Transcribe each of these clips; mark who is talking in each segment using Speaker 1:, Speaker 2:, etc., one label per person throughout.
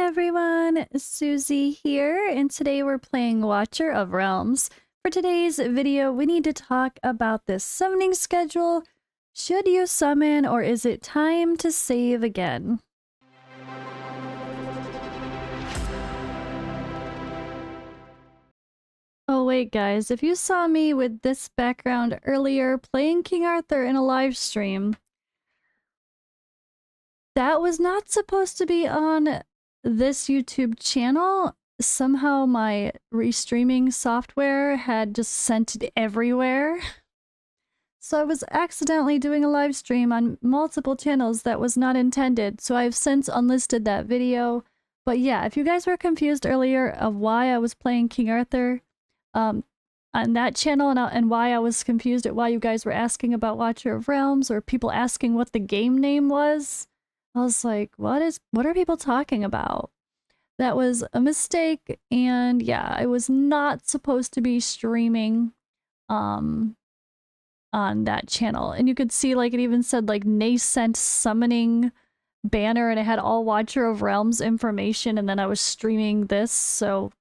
Speaker 1: everyone, Suzi here, and today we're playing Watcher of Realms. For today's video, we need to talk about this summoning schedule. Should you summon, or is it time to save again? Oh wait guys, if you saw me with this background earlier playing King Arthur in a live stream, that was not supposed to be on this YouTube channel. Somehow my restreaming software had just sent it everywhere. So I was accidentally doing a live stream on multiple channels that was not intended, so I've since unlisted that video. But yeah, if you guys were confused earlier of why I was playing King Arthur on that channel and why I was confused at why you guys were asking about Watcher of Realms or people asking what the game name was, I was like, what are people talking about? That was a mistake, and yeah, I was not supposed to be streaming on that channel. And you could see like it even said like nascent summoning banner and it had all Watcher of Realms information, and then I was streaming this, so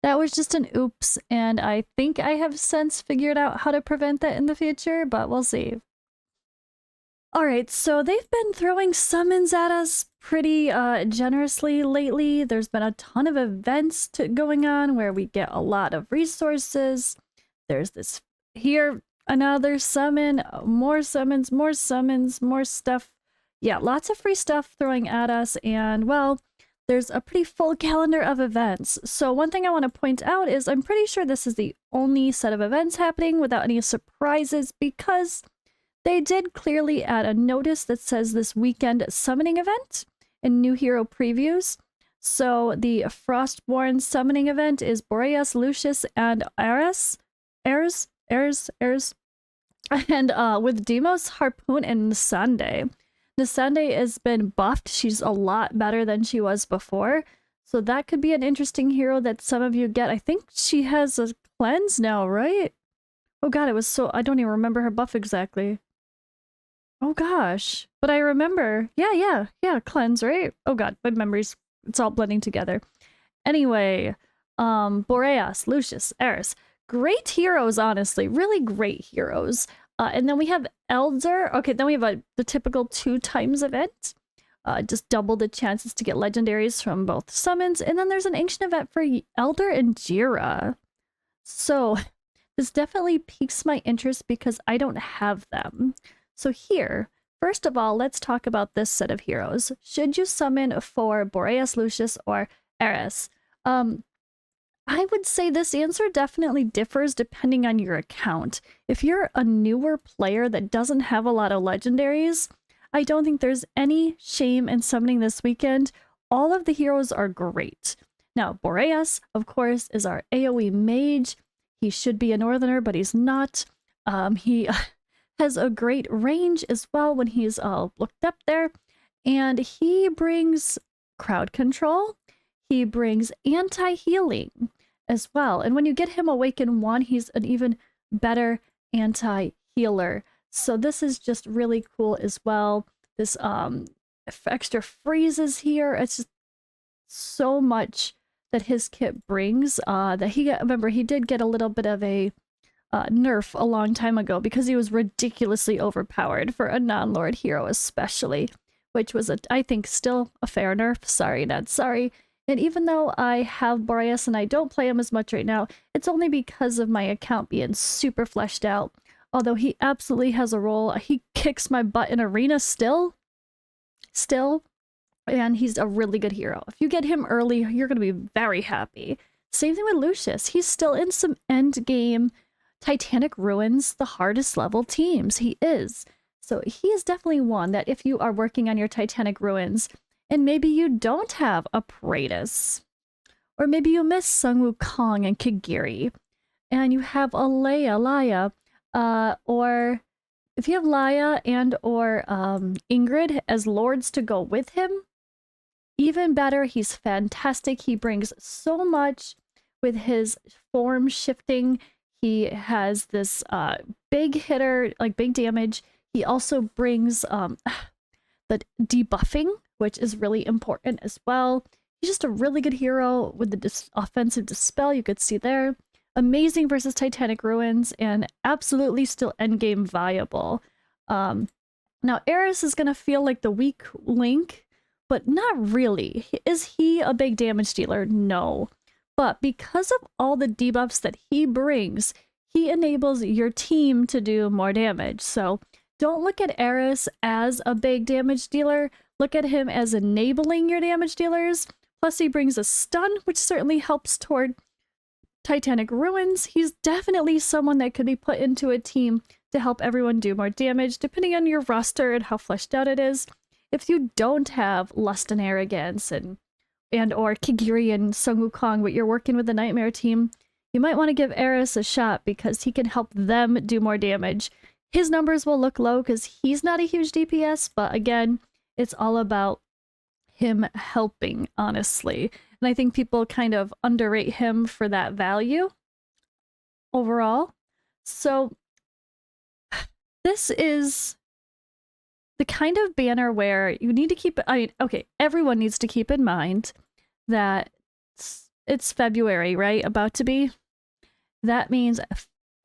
Speaker 1: that was just an oops, and I think I have since figured out how to prevent that in the future, but we'll see. Alright, so they've been throwing summons at us pretty generously lately. There's been a ton of events going on where we get a lot of resources. There's this here, another summon, more summons, more stuff. Yeah, lots of free stuff throwing at us, and well, there's a pretty full calendar of events. So one thing I want to point out is I'm pretty sure this is the only set of events happening without any surprises, because they did clearly add a notice that says this weekend summoning event in new hero previews. So the Frostborn summoning event is Boreas, Lucius, and Ares. And with Demos, Harpoon, and Nisande. Nisande has been buffed. She's a lot better than she was before. So that could be an interesting hero that some of you get. I think she has a cleanse now, right? Oh god, it was so... I don't even remember her buff exactly. Oh gosh, but I remember. Yeah, cleanse, right? Oh god, my memories, it's all blending together. Anyway, Boreas, Lucius, Ares. Great heroes, honestly. Really great heroes. And then we have Elder. Okay, then we have the typical 2 times event. Just double the chances to get legendaries from both summons. And then there's an ancient event for Elder and Jira. So this definitely piques my interest because I don't have them. So here, first of all, let's talk about this set of heroes. Should you summon for Boreas, Lucius, or Ares? I would say this answer definitely differs depending on your account. If you're a newer player that doesn't have a lot of legendaries, I don't think there's any shame in summoning this weekend. All of the heroes are great. Now, Boreas, of course, is our AoE mage. He should be a northerner, but he's not. He has a great range as well when he's looked up there. And he brings crowd control. He brings anti-healing as well. And when you get him Awaken 1, he's an even better anti-healer. So this is just really cool as well. This extra freezes here. It's just so much that his kit brings. That he got, remember, he did get a little bit of a nerf a long time ago because he was ridiculously overpowered for a non-lord hero especially, which was, I think, still a fair nerf. Sorry, not sorry. And even though I have Boreas and I don't play him as much right now, it's only because of my account being super fleshed out. Although he absolutely has a role. He kicks my butt in arena still, and he's a really good hero. If you get him early, you're going to be very happy. Same thing with Lucius. He's still in some end game Titanic Ruins, the hardest level teams. He is. So he is definitely one that if you are working on your Titanic Ruins, and maybe you don't have a Praetus, or maybe you miss Sun Wukong and Kigiri, and you have a Laya, or if you have Laya and or Ingrid as lords to go with him, even better. He's fantastic. He brings so much with his form shifting. He has this big hitter, like big damage. He also brings the debuffing, which is really important as well. He's just a really good hero with the offensive dispel you could see there. Amazing versus Titanic Ruins, and absolutely still endgame viable. Now, Eris is going to feel like the weak link, but not really. Is he a big damage dealer? No. But because of all the debuffs that he brings, he enables your team to do more damage. So don't look at Eris as a big damage dealer. Look at him as enabling your damage dealers. Plus, he brings a stun, which certainly helps toward Titanic Ruins. He's definitely someone that could be put into a team to help everyone do more damage, depending on your roster and how fleshed out it is. If you don't have Lust and Arrogance and or Kigiri and Sun Wukong, but you're working with the Nightmare team, you might want to give Eris a shot because he can help them do more damage. His numbers will look low because he's not a huge DPS, but again, it's all about him helping, honestly. And I think people kind of underrate him for that value overall. So this is the kind of banner where you need to keep, okay, everyone needs to keep in mind that it's February, right? About to be. That means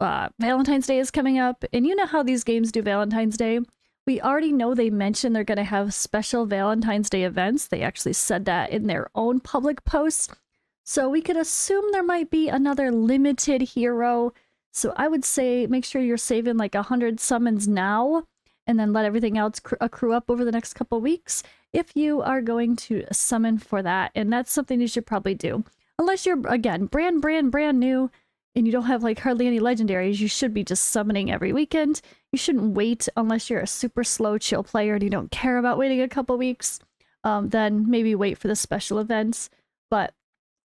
Speaker 1: Valentine's Day is coming up, and you know how these games do Valentine's Day. We already know they mentioned they're going to have special Valentine's Day events. They actually said that in their own public posts. So we could assume there might be another limited hero. So I would say make sure you're saving like 100 summons now, and then let everything else accrue up over the next couple weeks if you are going to summon for that. And that's something you should probably do. Unless you're, again, brand new, and you don't have like hardly any legendaries, you should be just summoning every weekend. You shouldn't wait unless you're a super slow chill player and you don't care about waiting a couple weeks. Then maybe wait for the special events. But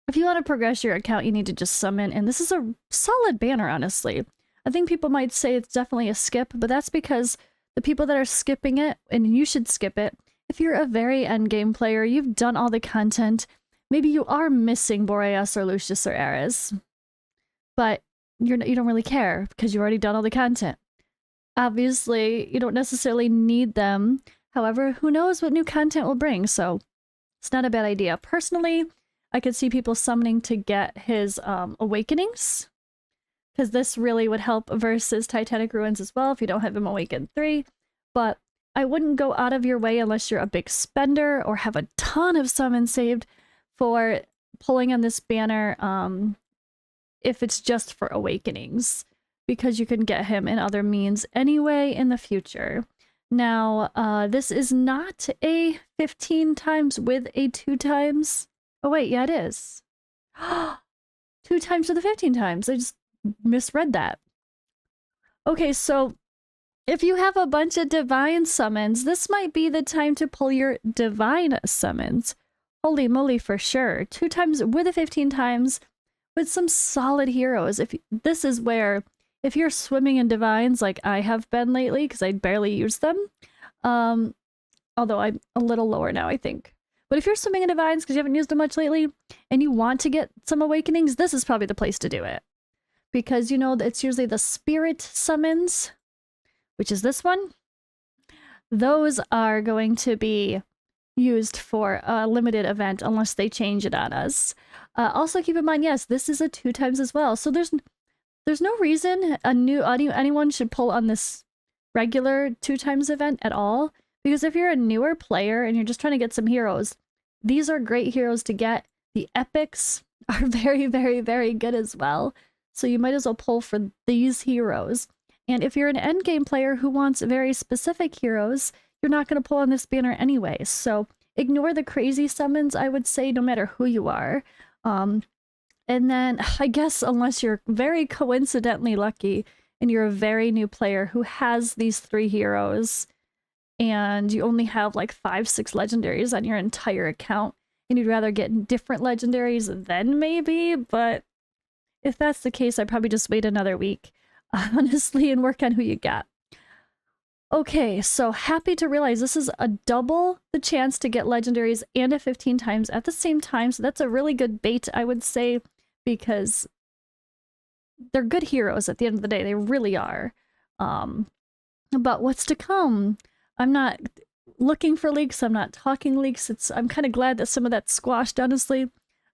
Speaker 1: if you want to progress your account, you need to just summon, and this is a solid banner, honestly. I think people might say it's definitely a skip, but that's because the people that are skipping it, and you should skip it, if you're a very endgame player, you've done all the content, maybe you are missing Boreas or Lucius or Ares, but you don't really care because you've already done all the content. Obviously, you don't necessarily need them. However, who knows what new content will bring, so it's not a bad idea. Personally, I could see people summoning to get his Awakenings, because this really would help versus Titanic Ruins as well if you don't have him Awakened 3. But I wouldn't go out of your way unless you're a big spender or have a ton of summons saved for pulling on this banner if it's just for Awakenings, because you can get him in other means anyway in the future. Now, this is not a 15 times with a 2 times. Oh wait, yeah it is. 2 times to the 15 times. I just misread that. Okay, so if you have a bunch of divine summons, this might be the time to pull your divine summons. Holy moly, for sure. 2 times with a 15 times with some solid heroes. This is where, if you're swimming in divines like I have been lately, because I barely use them, although I'm a little lower now, I think. But if you're swimming in divines because you haven't used them much lately, and you want to get some awakenings, this is probably the place to do it. Because you know it's usually the spirit summons, which is this one. Those are going to be used for a limited event unless they change it on us. Also keep in mind, yes, this is a 2 times as well. So there's no reason anyone should pull on this regular 2 times event at all. Because if you're a newer player and you're just trying to get some heroes, these are great heroes to get. The epics are very, very, very good as well. So you might as well pull for these heroes. And if you're an endgame player who wants very specific heroes, you're not going to pull on this banner anyway. So ignore the crazy summons, I would say, no matter who you are. And then I guess unless you're very coincidentally lucky and you're a very new player who has these 3 heroes and you only have like 5-6 legendaries on your entire account and you'd rather get different legendaries, then maybe. But if that's the case, I'd probably just wait another week, honestly, and work on who you got. Okay, so happy to realize this is a double the chance to get legendaries and a 15 times at the same time. So that's a really good bait, I would say, because they're good heroes at the end of the day. They really are. But what's to come? looking for leaks. I'm not talking leaks. I'm kind of glad that some of that's squashed, honestly.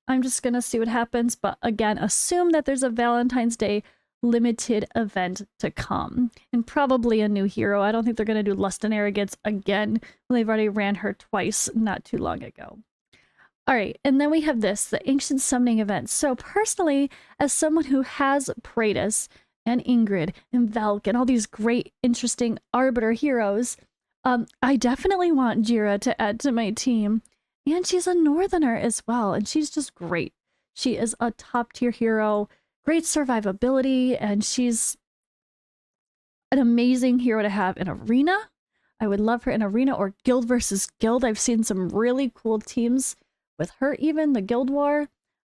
Speaker 1: I'm just going to see what happens. But again, assume that there's a Valentine's Day limited event to come. And probably a new hero. I don't think they're going to do Lust and Arrogance again. They've already ran her twice not too long ago. All right, and then we have this, the Ancient Summoning event. So personally, as someone who has Praetus and Ingrid and Velk and all these great, interesting Arbiter heroes, I definitely want Jira to add to my team. And she's a Northerner as well, and she's just great. She is a top-tier hero, great survivability, and she's an amazing hero to have in Arena. I would love her in Arena or Guild versus Guild. I've seen some really cool teams with her, even the Guild War.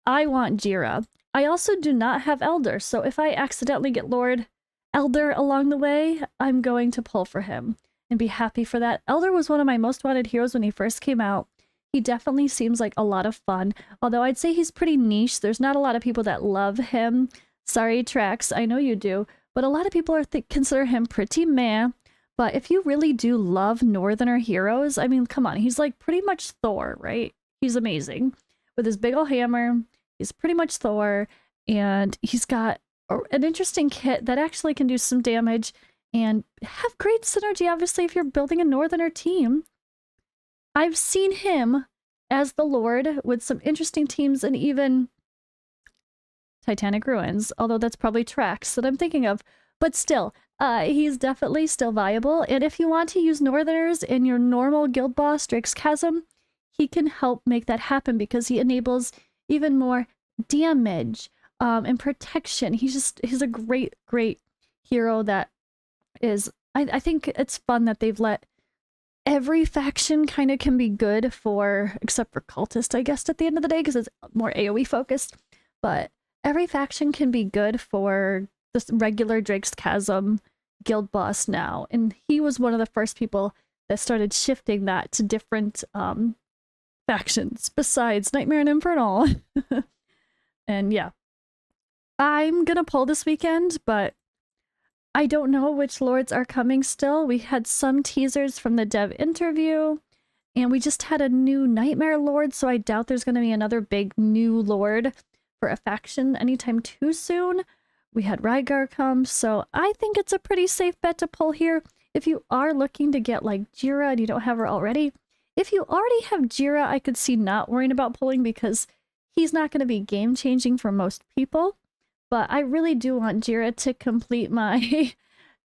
Speaker 1: I want Jira. I also do not have Elder, so if I accidentally get Lord Elder along the way, I'm going to pull for him and be happy for that. Elder was one of my most wanted heroes when he first came out. He definitely seems like a lot of fun, although I'd say he's pretty niche. There's not a lot of people that love him. Sorry, Trax, I know you do, but a lot of people consider him pretty meh. But if you really do love Northerner heroes, I mean, come on, he's like pretty much Thor, right? He's amazing. With his big ol' hammer, he's pretty much Thor, and he's got an interesting kit that actually can do some damage and have great synergy, obviously, if you're building a Northerner team. I've seen him as the Lord with some interesting teams and even Titanic Ruins, although that's probably Trax that I'm thinking of. But still, he's definitely still viable, and if you want to use Northerners in your normal guild boss, Drake's Chasm, he can help make that happen because he enables even more damage and protection. He's a great, great hero that is, I think it's fun that they've let every faction kind of can be good for, except for Cultist, I guess, at the end of the day, because it's more AoE focused, but every faction can be good for this regular Drake's Chasm guild boss now. And he was one of the first people that started shifting that to different factions besides Nightmare and Infernal. And yeah, I'm gonna pull this weekend, but I don't know which lords are coming still. We had some teasers from the dev interview, and we just had a new Nightmare lord, so I doubt there's gonna be another big new lord for a faction anytime too soon. We had Rygar come, so I think it's a pretty safe bet to pull here. If you are looking to get like Jira and you don't have her already, if you already have Jira, I could see not worrying about pulling because he's not going to be game-changing for most people. But I really do want Jira to complete my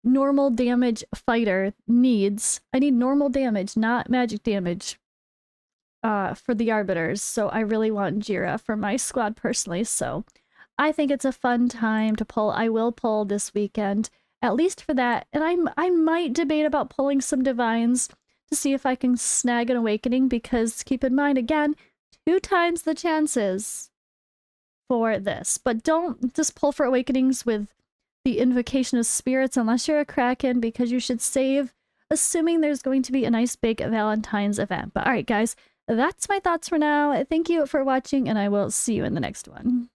Speaker 1: normal damage fighter needs. I need normal damage, not magic damage for the Arbiters. So I really want Jira for my squad personally. So I think it's a fun time to pull. I will pull this weekend, at least for that. And I might debate about pulling some Divines to see if I can snag an Awakening, because keep in mind, again, 2 times the chances for this. But don't just pull for Awakenings with the Invocation of Spirits unless you're a Kraken, because you should save, assuming there's going to be a nice big Valentine's event. But alright guys, that's my thoughts for now. Thank you for watching, and I will see you in the next one.